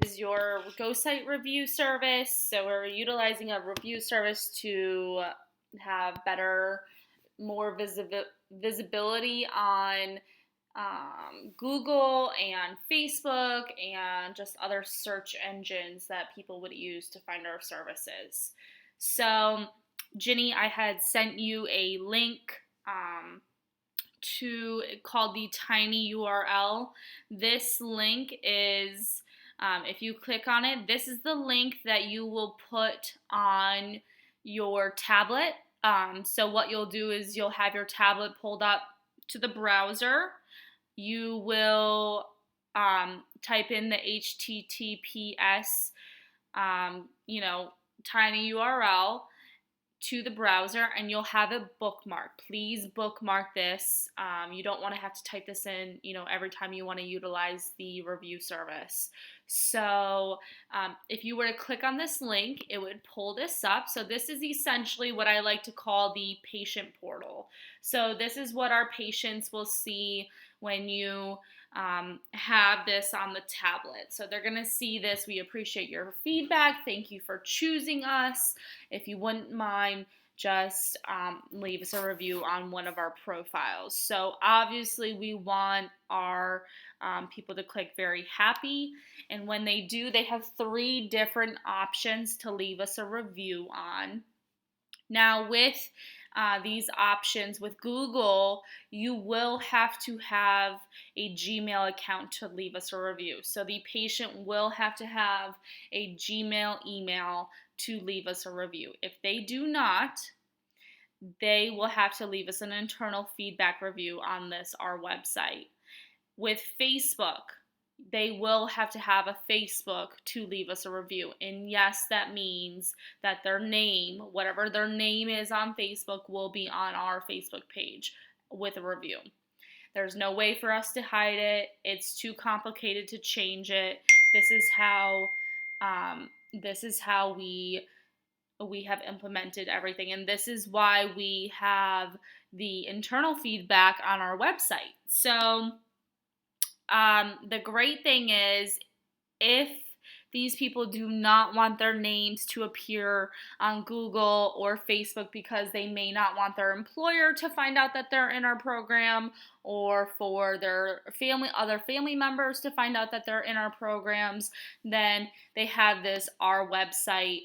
is your GoSite review service. So we're utilizing a review service to have better, more visibility on Google and Facebook and just other search engines that people would use to find our services. So, Ginny, I had sent you a link to called the tiny URL. This link is, if you click on it, this is the link that you will put on your tablet. So what you'll do is you'll have your tablet pulled up to the browser. You will type in the HTTPS, tiny URL to the browser, and you'll have it bookmarked. Please bookmark this. You don't want to have to type this in, every time you want to utilize the review service. So if you were to click on this link, it would pull this up. So this is essentially what I like to call the patient portal. So this is what our patients will see when you have this on the tablet. So they're going to see this. We appreciate your feedback. Thank you for choosing us. If you wouldn't mind, just leave us a review on one of our profiles. So obviously we want our people to click very happy. And when they do, they have 3 different options to leave us a review on. Now with these options with Google, you will have to have a Gmail account to leave us a review. So the patient will have to have a Gmail email to leave us a review. If they do not, they will have to leave us an internal feedback review on our website. With Facebook, they will have to have a Facebook to leave us a review. And yes, that means that their name, whatever their name is on Facebook, will be on our Facebook page with a review. There's no way for us to hide it. It's too complicated to change it. This is how we have implemented everything. And this is why we have the internal feedback on our website. So the great thing is, if these people do not want their names to appear on Google or Facebook because they may not want their employer to find out that they're in our program, or for their other family members to find out that they're in our programs, then they have this our website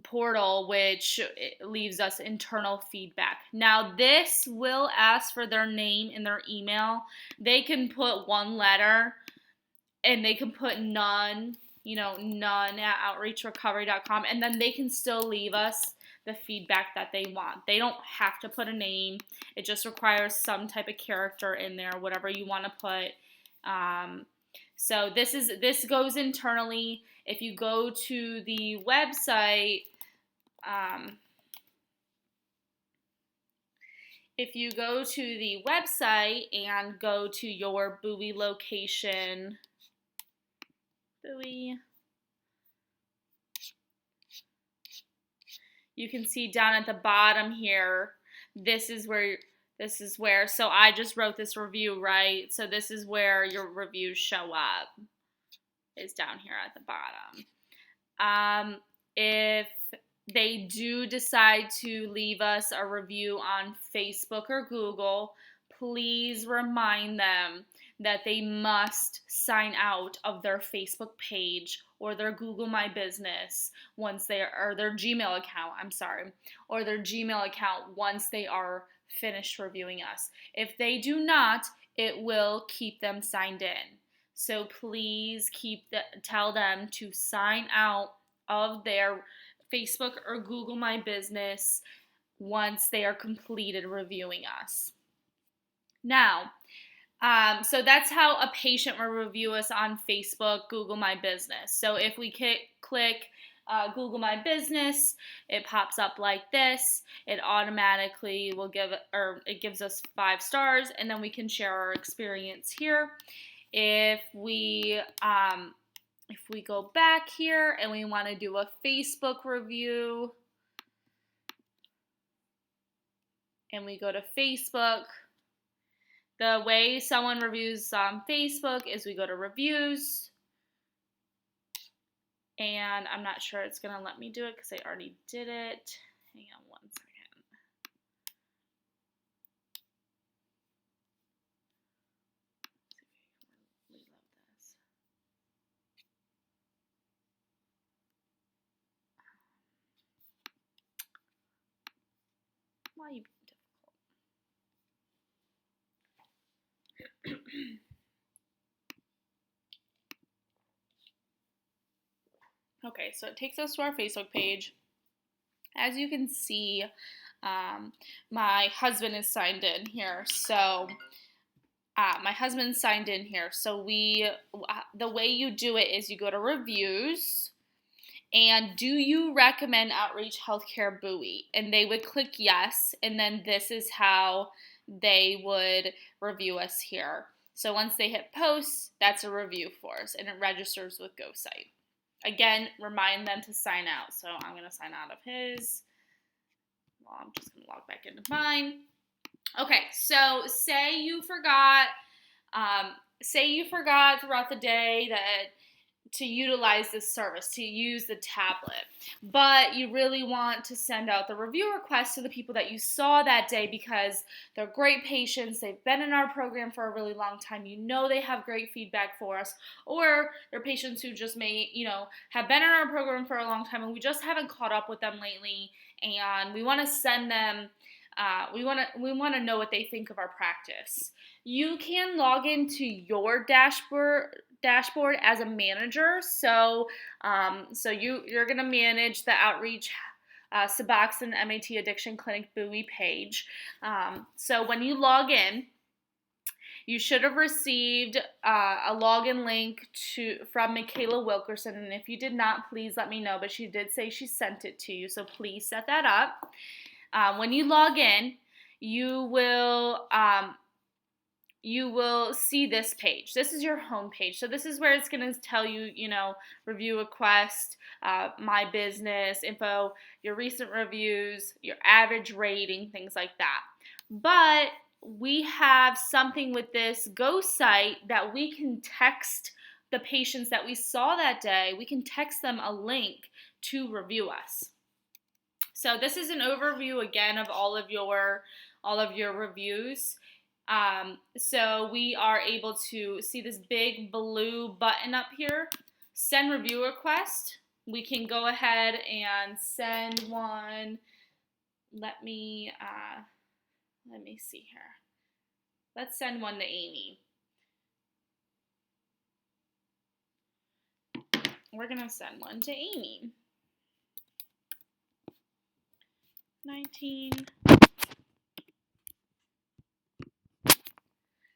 portal, which leaves us internal feedback. Now this will ask for their name and their email. They can put 1 letter, and they can put none at outreachrecovery.com, and then they can still leave us the feedback that they want. They don't have to put a name. It just requires some type of character in there, whatever you want to put. So this goes internally. If you go to the website, and go to your Bowie location, you can see down at the bottom here, this is where, so I just wrote this review, right? So this is where your reviews show up, is down here at the bottom. If they do decide to leave us a review on Facebook or Google, please remind them that they must sign out of their Facebook page or their Google My Business or their Gmail account, or their Gmail account once they are finished reviewing us. If they do not, it will keep them signed in. So please tell them to sign out of their Facebook or Google My Business once they are completed reviewing us. Now, so that's how a patient will review us on Facebook, Google My Business. So if we click Google My Business, it pops up like this. It automatically it gives us 5 stars, and then we can share our experience here. If we go back here and we want to do a Facebook review, and we go to Facebook, The way someone reviews on Facebook is we go to reviews, and I'm not sure it's going to let me do it because I already did it. Hang on one second. Reload this. Why are you being difficult? Okay, so it takes us to our Facebook page. As you can see, my husband is signed in here. So my husband signed in here. So the way you do it is you go to reviews and do you recommend Outreach Healthcare Buoy? And they would click yes, and then this is how they would review us here. So once they hit post, that's a review for us, and it registers with GoSite. Again, remind them to sign out. So I'm going to sign out of his. Well, I'm just going to log back into mine. Okay, so say you forgot throughout the day that to utilize this service, to use the tablet, but you really want to send out the review request to the people that you saw that day because they're great patients, they've been in our program for a really long time, you know they have great feedback for us, or they're patients who just may, have been in our program for a long time and we just haven't caught up with them lately, and we want to send them we want to know what they think of our practice. You can log into your dashboard as a manager. So you're going to manage the Outreach Suboxone MAT Addiction Clinic Buoy page. So when you log in, you should have received a login link from Michaela Wilkerson, and if you did not, please let me know. But she did say she sent it to you, so please set that up. When you log in, you will see this page. This is your home page. So this is where it's going to tell you, review request, my business info, your recent reviews, your average rating, things like that. But we have something with this GoSite that we can text the patients that we saw that day. We can text them a link to review us. So this is an overview again of all of your reviews. So we are able to see this big blue button up here, send review request. We can go ahead and send one. Let me see here. Let's send one to Amy. We're gonna send one to Amy. 19.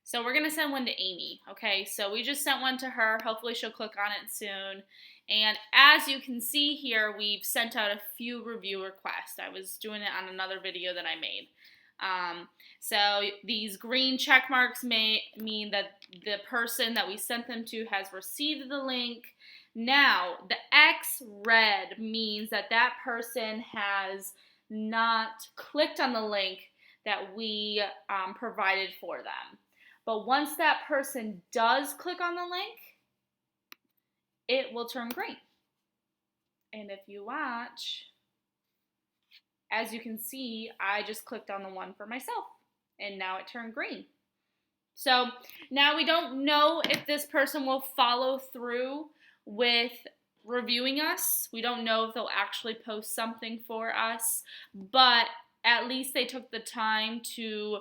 So we're going to send one to Amy, okay? So we just sent one to her. Hopefully she'll click on it soon. And as you can see here, we've sent out a few review requests. I was doing it on another video that I made. So these green check marks may mean that the person that we sent them to has received the link. Now, the X red means that that person has not clicked on the link that we provided for them. But once that person does click on the link, it will turn green. And if you watch, as you can see, I just clicked on the one for myself, and now it turned green. So now we don't know if this person will follow through with reviewing us. We don't know if they'll actually post something for us, but at least they took the time to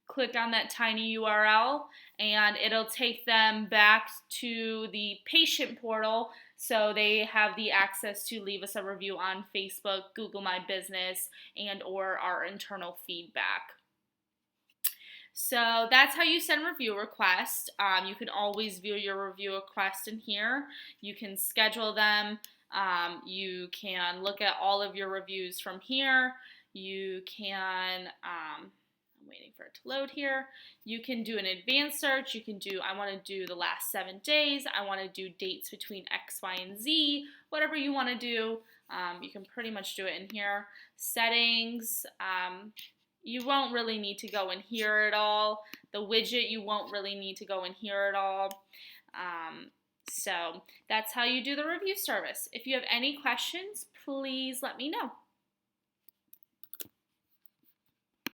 click on that tiny URL, and it'll take them back to the patient portal so they have the access to leave us a review on Facebook, Google My Business, and or our internal feedback. So that's how you send review requests. You can always view your review request in here. You can schedule them. You can look at all of your reviews from here. You can, I'm waiting for it to load here. You can do an advanced search. You can do, I want to do the last 7 days. I want to do dates between X, Y, and Z. Whatever you want to do, you can pretty much do it in here. Settings. You won't really need to go in here at all. The widget, you won't really need to go in here at all. So that's how you do the review service. If you have any questions, please let me know.